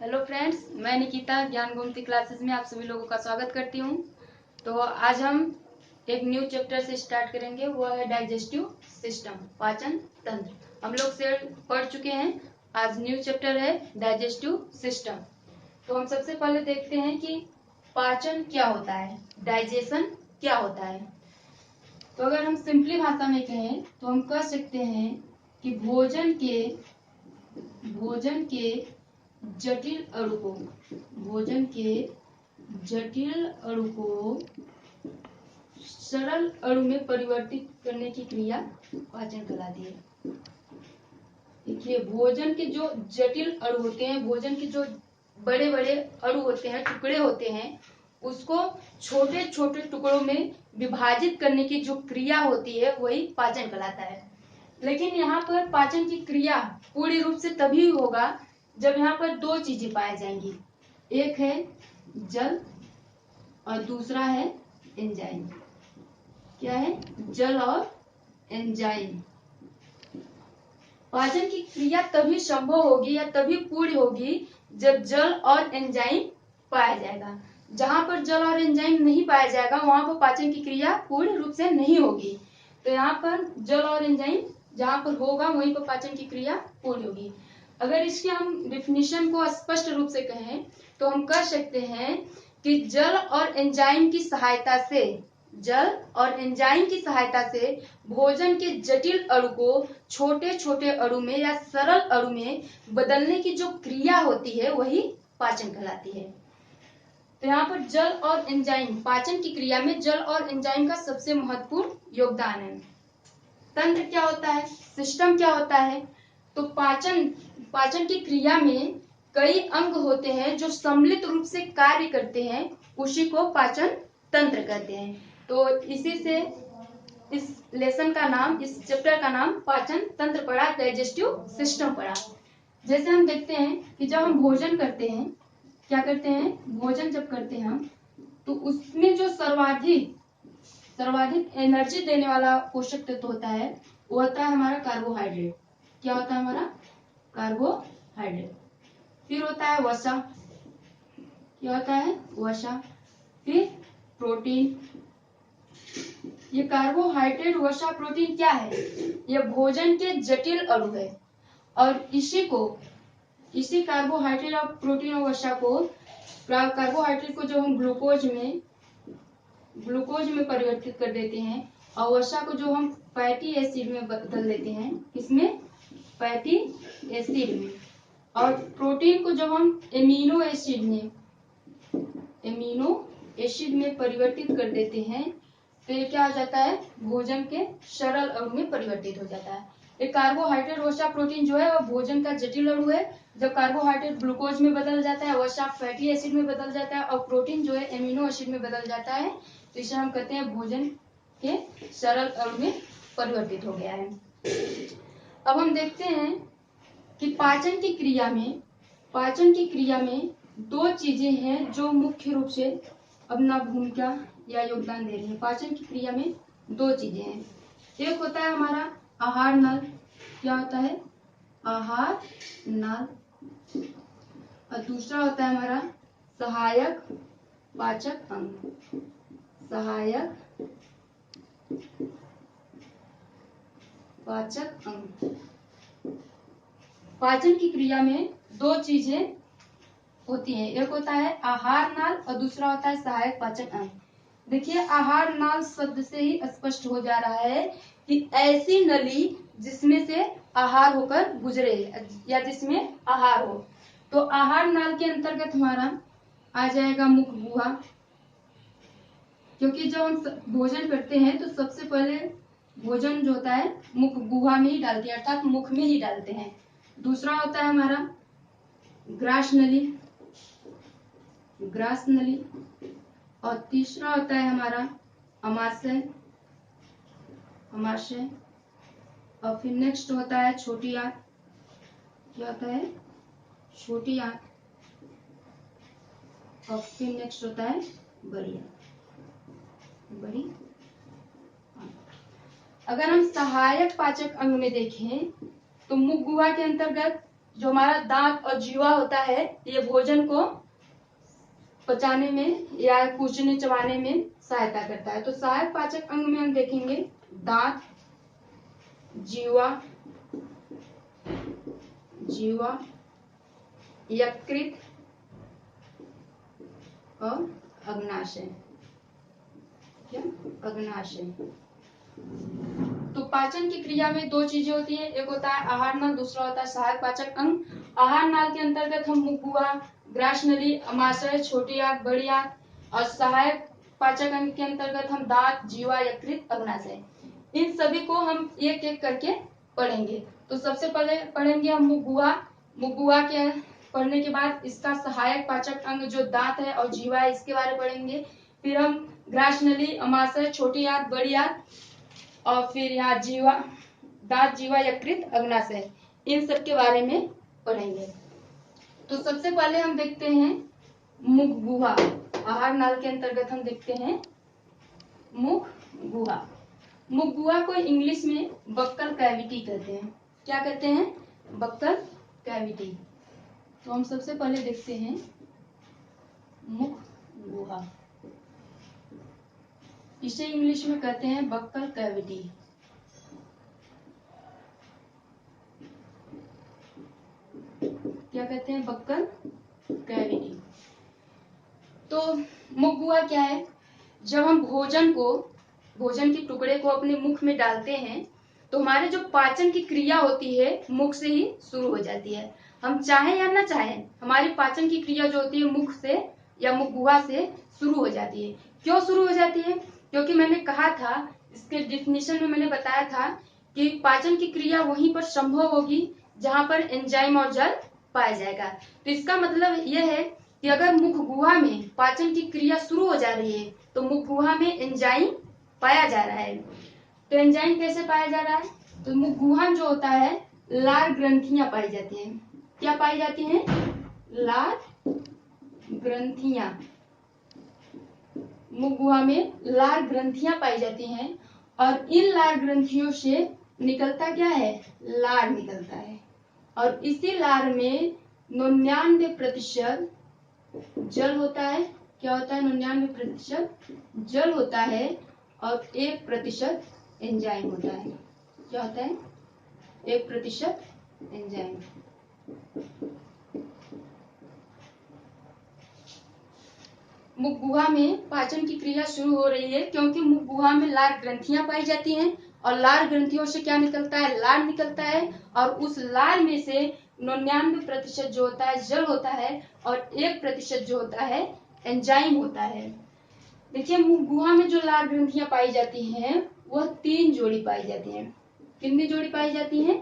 Hello friends, मैं निकिता ज्ञान Gomti classes में आप सभी लोगों का स्वागत करती हूँ। तो आज हम एक न्यू चैप्टर से स्टार्ट करेंगे, वो है डाइजेस्टिव सिस्टम, पाचन तंत्र। हम लोग से पढ़ चुके हैं, आज न्यू चैप्टर है डाइजेस्टिव सिस्टम। तो हम सबसे पहले देखते हैं कि पाचन क्या होता है, डाइजेशन क्या होता है। तो अगर हम सिंपली भाषा में कहें तो हम कह सकते हैं कि भोजन के जटिल अणु को सरल अणु में परिवर्तित करने की क्रिया पाचन कहलाती है। देखिए, भोजन के जो जटिल अणु होते हैं, भोजन के जो बड़े बड़े अणु होते हैं, टुकड़े होते हैं, उसको छोटे छोटे टुकड़ों में विभाजित करने की जो क्रिया होती है वही पाचन कहलाता है। लेकिन यहाँ पर पाचन की क्रिया पूर्ण रूप से तभी होगा जब यहाँ पर दो चीजें पाई जाएंगी, एक है जल और दूसरा है एंजाइम। क्या है? जल और एंजाइम। पाचन की क्रिया तभी संभव होगी या तभी पूरी होगी जब जल और एंजाइम पाया जाएगा। जहां पर जल और एंजाइम नहीं पाया जाएगा वहां पर पाचन की क्रिया पूर्ण रूप से नहीं होगी। तो यहाँ पर जल और एंजाइम जहां पर होगा वहीं पर पाचन की क्रिया पूरी होगी। अगर इसके हम डिफिनीशन को स्पष्ट रूप से कहें तो हम कह सकते हैं कि जल और एंजाइम की सहायता से भोजन के जटिल अणु को छोटे छोटे अणु में या सरल अणु में बदलने की जो क्रिया होती है वही पाचन कहलाती है। तो यहाँ पर जल और एंजाइम, पाचन की क्रिया में जल और एंजाइम का सबसे महत्वपूर्ण योगदान है। तंत्र क्या होता है, सिस्टम क्या होता है? तो पाचन की क्रिया में कई अंग होते हैं जो सम्मिलित रूप से कार्य करते हैं, उसी को पाचन तंत्र कहते हैं। तो इसी से इस लेसन का नाम, इस चैप्टर का नाम पाचन तंत्र पड़ा, डाइजेस्टिव सिस्टम पड़ा। जैसे हम देखते हैं कि जब हम भोजन करते हैं, क्या करते हैं, भोजन जब करते हैं हम, तो उसमें जो सर्वाधिक एनर्जी देने वाला पोषक तत्व होता है वो होता है हमारा कार्बोहाइड्रेट। क्या होता है हमारा? कार्बोहाइड्रेट। फिर होता है वसा। क्या होता है? वसा। फिर प्रोटीन। ये कार्बोहाइड्रेट, वसा, प्रोटीन क्या है? ये भोजन के जटिल अणु है और इसी कार्बोहाइड्रेट और प्रोटीन और वसा को, कार्बोहाइड्रेट को जो हम ग्लूकोज में परिवर्तित कर देते हैं और वसा को जो हम फैटी एसिड में बदल देते हैं, इसमें फैटी एसिड में, और प्रोटीन को जब हम एमिनो एसिड में परिवर्तित कर देते हैं तो ये क्या हो जाता है? भोजन के सरल अणु में परिवर्तित हो जाता है। एक कार्बोहाइड्रेट, वसा, प्रोटीन जो है वो भोजन का जटिल अणु है। जब कार्बोहाइड्रेट ग्लूकोज में बदल जाता है, वसा फैटी एसिड में बदल जाता है और प्रोटीन जो है एमिनो एसिड में बदल जाता है, तो इसे हम कहते हैं भोजन के सरल अणु में परिवर्तित हो गया है। अब हम देखते हैं कि पाचन की क्रिया में दो चीजें हैं जो मुख्य रूप से अपना भूमिका या योगदान दे रही है। पाचन की क्रिया में दो चीजें हैं, एक होता है हमारा आहार नल। क्या होता है? आहार नल। और दूसरा होता है हमारा सहायक पाचक अंग। सहायक पाचक अंग। पाचन की क्रिया में दो चीजें होती हैं, एक होता है आहार नाल और दूसरा होता है सहायक पाचक अंग। देखिए, आहार नाल शब्द से ही स्पष्ट हो जा रहा है कि ऐसी नली जिसमें से आहार होकर गुजरे या जिसमें आहार हो। तो आहार नाल के अंतर्गत हमारा आ जाएगा मुख गुहा, क्योंकि जब हम भोजन करते हैं तो सबसे पहले भोजन जो होता है मुख गुहा में ही डालते हैं, अर्थात मुख में ही डालते हैं। दूसरा होता है हमारा ग्रास नली और तीसरा होता है हमारा अमाशय। और फिर नेक्स्ट होता है छोटी आंत। क्या होता है? छोटी आंत। और फिर नेक्स्ट होता है बड़ी आंत। अगर हम सहायक पाचक अंग में देखें तो मुख गुहा के अंतर्गत जो हमारा दांत और जीवा होता है ये भोजन को पचाने में या कूचने चबाने में सहायता करता है। तो सहायक पाचक अंग में हम देखेंगे दांत, जीवा, यकृत और अग्नाशय। क्या? अग्नाशय। तो पाचन की क्रिया में दो चीजें होती है, एक होता है आहार नाल, दूसरा होता है सहायक पाचक अंग। आहार नाल के अंतर्गत हम मुख गुहा, ग्रास नली, अमाशय, छोटी आंत, बड़ी आंत, और सहायक पाचक अंग के अंतर्गत हम दांत, जीवा, यकृत, अग्नाशय, इन सभी को हम एक एक करके पढ़ेंगे। तो सबसे पहले पढ़ेंगे हम मुख गुहा। मुख गुहा के पढ़ने के बाद इसका सहायक पाचक अंग जो दांत है और जीवा है इसके बारे में पढ़ेंगे। फिर हम ग्रास नली, अमाशय, छोटी आंत, बड़ी आंत, और फिर यहाँ जीवा, दांत, जीवा, यकृत, अग्नाशय, इन सब के बारे में पढ़ेंगे। तो सबसे पहले हम देखते हैं मुख गुहा। आहार नाल के अंतर्गत हम देखते हैं मुख गुहा। मुख गुहा को इंग्लिश में बक्कल कैविटी कहते हैं। क्या कहते हैं? Buccal cavity. तो हम सबसे पहले देखते हैं मुख गुहा। इसे इंग्लिश में कहते हैं बक्कल कैविटी। क्या कहते हैं? Buccal cavity. तो मुख गुहा क्या है? जब हम भोजन के टुकड़े को अपने मुख में डालते हैं तो हमारे जो पाचन की क्रिया होती है मुख से ही शुरू हो जाती है। हम चाहें या ना चाहें, हमारी पाचन की क्रिया जो होती है मुख से या मुख गुहा से शुरू हो जाती है। क्यों शुरू हो जाती है? क्योंकि मैंने कहा था, इसके डिफिनेशन में मैंने बताया था कि पाचन की क्रिया वहीं पर संभव होगी जहां पर एंजाइम और जल पाया जाएगा। तो इसका मतलब यह है कि अगर मुख गुहा में पाचन की क्रिया शुरू हो जा रही है तो मुख गुहा में एंजाइम पाया जा रहा है। तो एंजाइम कैसे पाया जा रहा है? तो मुख गुहा जो होता है लार ग्रंथियां पाई जाती हैं। क्या पाई जाती हैं? लार ग्रंथियां। मुख गुहा में लार ग्रंथियां पाई जाती हैं और इन लार ग्रंथियों से निकलता क्या है? लार निकलता है। और इसी लार में 99% जल होता है। क्या होता है? 99% जल होता है और 1% एंजाइम होता है। क्या होता है? 1% एंजाइम। मुख गुहा में पाचन की क्रिया शुरू हो रही है क्योंकि मुख गुहा में लार ग्रंथियां पाई जाती हैं और लार ग्रंथियों से क्या निकलता है? लार निकलता है। और उस लार में से 99% जो होता है जल होता है और 1% जो होता है एंजाइम होता है। देखिए, मुख गुहा में जो लार ग्रंथियां पाई जाती हैं वह 3 जोड़ी पाई जाती हैं। कितनी जोड़ी पाई जाती हैं?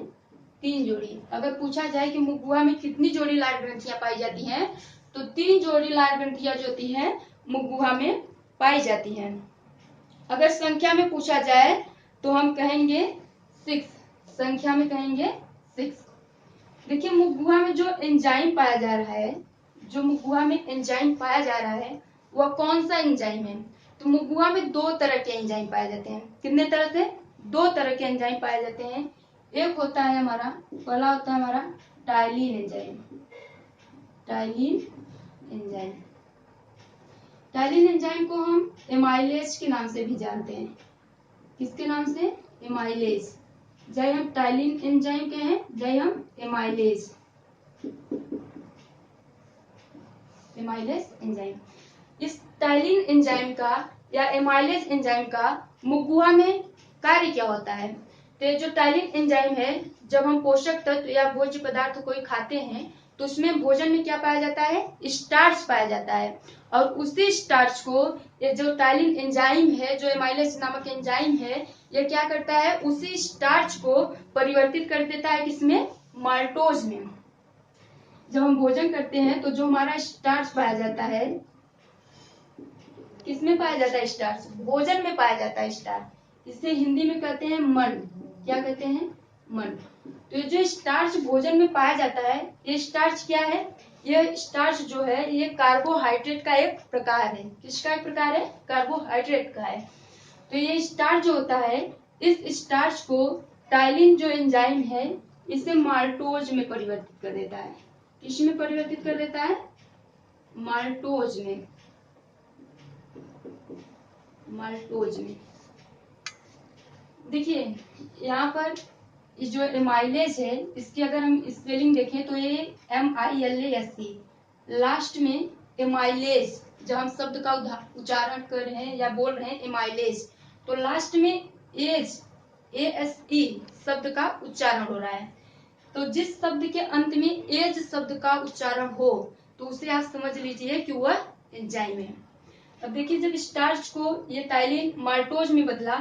3 जोड़ी। अगर पूछा जाए कि मुख गुहा में कितनी जोड़ी लार ग्रंथियां पाई जाती हैं तो 3 जोड़ी लार ग्रंथियां जो होती हैं मुख गुहा में पाई जाती हैं। अगर संख्या में पूछा जाए तो हम कहेंगे 6। संख्या में कहेंगे 6। देखिए, मुख गुहा में जो एंजाइम पाया जा रहा है, जो मुख गुहा में एंजाइम पाया जा रहा है वह कौन सा एंजाइम है? तो मुख गुहा में 2 तरह के एंजाइम पाए जाते हैं। कितने तरह से? 2 तरह के एंजाइम पाए जाते हैं। एक होता है हमारा, पहला होता है हमारा ptyalin enzyme. Ptyalin enzyme. Ptyalin enzyme को हम एमाइलेज के नाम से भी जानते हैं। किसके नाम से? एमाइलेज। चाहे हम टाइलिन एंजाइम कहें, चाहे हम एमाइलेज एंजाइम। इस टाइलिन एंजाइम का या एमाइलेज एंजाइम का मुख गुहा में कार्य क्या होता है? तो जो टाइलिन एंजाइम है, जब हम पोषक तत्व या भोज्य पदार्थ कोई खाते हैं तो उसमें भोजन में क्या पाया जाता है? स्टार्च पाया जाता है। और उसी स्टार्च को ये जो टाइलिन एंजाइम है, जो एमाइलेज नामक एंजाइम है, ये क्या करता है? उसी स्टार्च को परिवर्तित कर देता है किसमें? माल्टोज में। जब हम भोजन करते हैं तो जो हमारा स्टार्च पाया जाता है, किसमें पाया जाता है? स्टार्च भोजन में पाया जाता है। स्टार्च इसे हिंदी में कहते हैं मन। क्या कहते हैं? मन। तो ये जो स्टार्च भोजन में पाया जाता है, ये स्टार्च क्या है? ये स्टार्च जो है ये कार्बोहाइड्रेट का एक प्रकार है। किसका एक प्रकार है? कार्बोहाइड्रेट का है। तो ये स्टार्च जो होता है, इस स्टार्च को टाइलिन जो एंजाइम है इसे माल्टोज में परिवर्तित कर देता है। किस में परिवर्तित कर देता है? माल्टोज में। माल्टोज में देखिए यहाँ पर जो एमाइलेज है इसकी अगर हम स्पेलिंग देखें तो ये MILASE, लास्ट में एमाइलेज। जब हम शब्द का उच्चारण कर रहे हैं या बोल रहे हैं एमाइलेज, तो लास्ट में एज ASE शब्द का उच्चारण हो रहा है। तो जिस शब्द के अंत में एज शब्द का उच्चारण हो तो उसे आप समझ लीजिए कि वह एंजाइम है। अब देखिए जब स्टार्च को ये टाइलिन माल्टोज में बदला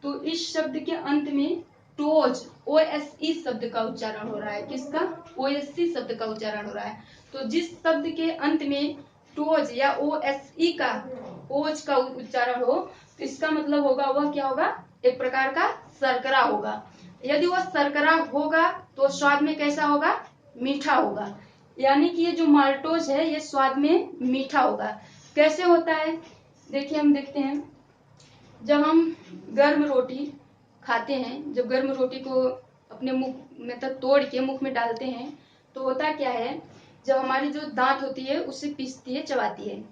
तो इस शब्द के अंत में टोज OSE शब्द का उच्चारण हो रहा है। किसका? OSE शब्द का उच्चारण हो रहा है। तो जिस शब्द के अंत में टोज या OSE का ओज का उच्चारण हो तो इसका मतलब होगा वह क्या होगा? एक प्रकार का शर्करा होगा। यदि वह शर्करा होगा तो स्वाद में कैसा होगा? मीठा होगा। यानी कि ये जो माल्टोज है ये स्वाद में मीठा होगा। कैसे होता है? देखिए हम देखते हैं, जब हम गर्म रोटी खाते हैं, जब गर्म रोटी को अपने मुंह में तक तोड़ के मुख में डालते हैं तो होता क्या है, जब हमारी जो दांत होती है उससे पीसती है, चबाती है,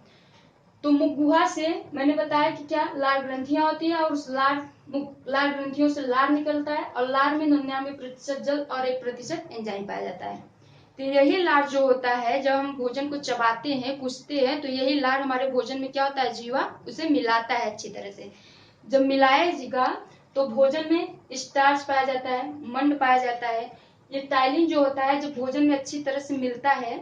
तो मुख गुहा से मैंने बताया कि क्या लार ग्रंथियां होती है और उस लार ग्रंथियों से लार निकलता है और लार में 99% जल और 1% एंजाइम पाया जाता है। तो यही लार जो होता है जब हम भोजन को चबाते हैं, कुचते हैं, तो यही लार हमारे भोजन में क्या होता है? जीवा उसे मिलाता है अच्छी तरह से। जब मिलाएगा तो भोजन में स्टार्च पाया जाता है, मंड पाया जाता है। ये टाइलिन जो होता है जब भोजन में अच्छी तरह से मिलता है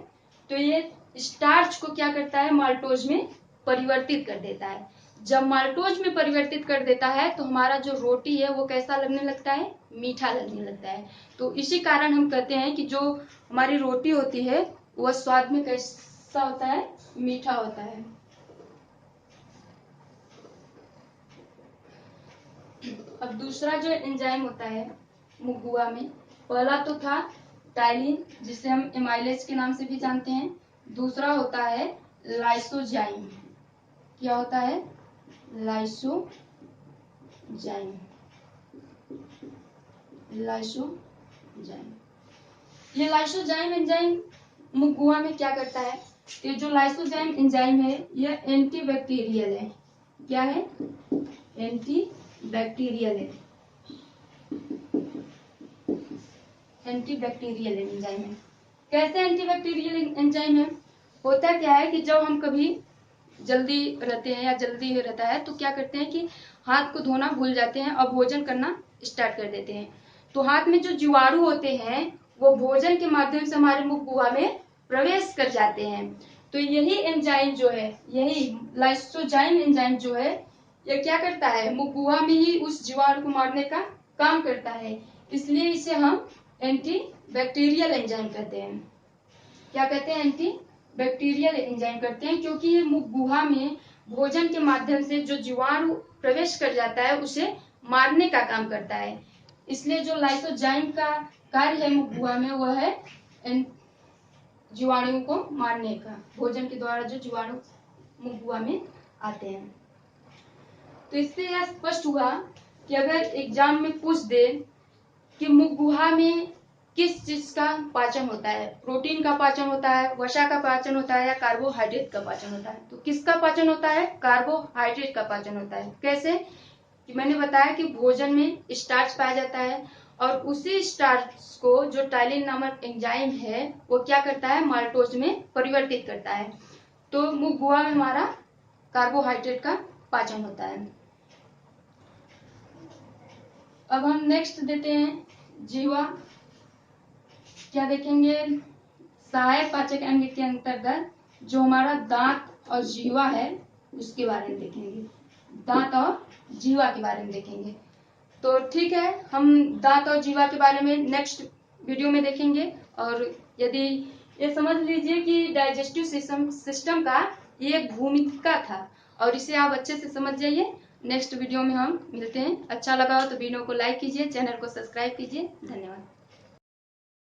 तो ये स्टार्च को क्या करता है? माल्टोज में परिवर्तित कर देता है। जब माल्टोज में परिवर्तित कर देता है तो हमारा जो रोटी है वो कैसा लगने लगता है? मीठा लगने लगता है। तो इसी कारण हम कहते हैं कि जो हमारी रोटी होती है वह स्वाद में कैसा होता है? मीठा होता है। अब दूसरा जो एंजाइम होता है मुख गुहा में, पहला तो था टाइलिन जिसे हम एमाइलेज के नाम से भी जानते हैं। दूसरा होता है लाइसोजाइम। क्या होता है? लाइसोजाइम। लाइसोजाइम। ये लाइसोजाइम एंजाइम मुख गुहा में क्या करता है? ये जो लाइसोजाइम एंजाइम है यह एंटीबैक्टीरियल है। क्या है? एंटीबैक्टीरियल है। एंटीबैक्टीरियल एंजाइम है। कैसे एंटीबैक्टीरियल एंजाइम है? होता क्या है कि जब हम कभी जल्दी रहते हैं या जल्दी रहता है तो क्या करते हैं कि हाथ को धोना भूल जाते हैं और भोजन करना स्टार्ट कर देते हैं। तो हाथ में जो जीवाणु होते हैं वो भोजन के माध्यम से हमारे मुख गुहा में प्रवेश कर जाते हैं। तो यही एंजाइम जो है, यही लाइसोजाइम एंजाइम जो है, ये क्या करता है? मुख गुहा में ही उस जीवाणु को मारने का काम करता है। इसलिए इसे हम एंटी बैक्टीरियल एंजाइम कहते हैं। क्या कहते हैं? एंटी बैक्टीरियल एंजाइम करते हैं, क्योंकि ये मुख गुहा में भोजन के माध्यम से जो जीवाणु प्रवेश कर जाता है उसे मारने का काम करता है। इसलिए जो लाइसोजाइम का कार्य है मुख गुहा में वह है जीवाणुओं को मारने का। भोजन के द्वारा जो जीवाणु मुख गुहा में आते हैं। तो इससे यह स्पष्ट हुआ कि अगर एग्जाम में पूछ दे कि मुख गुहा में किस चीज का पाचन होता है, प्रोटीन का पाचन होता है, वसा का पाचन होता है या कार्बोहाइड्रेट का पाचन होता है, तो किसका पाचन होता है? कार्बोहाइड्रेट का पाचन होता है। कैसे? कि मैंने बताया कि भोजन में स्टार्च पाया जाता है और उसी स्टार्च को जो टाइलिन नामक एंजाइम है वो क्या करता है? माल्टोज में परिवर्तित करता है। तो मुख गुहा में हमारा कार्बोहाइड्रेट का पाचन होता है। अब हम नेक्स्ट देते हैं जीवा। क्या देखेंगे? सहायक पाचक अंग के अंतर्गत जो हमारा दांत और जीवा है उसके बारे में देखेंगे। दांत और जीवा के बारे में देखेंगे। तो ठीक है, हम दांत और जीवा के बारे में नेक्स्ट वीडियो में देखेंगे। और यदि ये समझ लीजिए कि डाइजेस्टिव सिस्टम का ये एक भूमिका था और इसे आप अच्छे से समझ जाइए। नेक्स्ट वीडियो में हम मिलते हैं। अच्छा लगा हो तो वीडियो को लाइक कीजिए, चैनल को सब्सक्राइब कीजिए। धन्यवाद।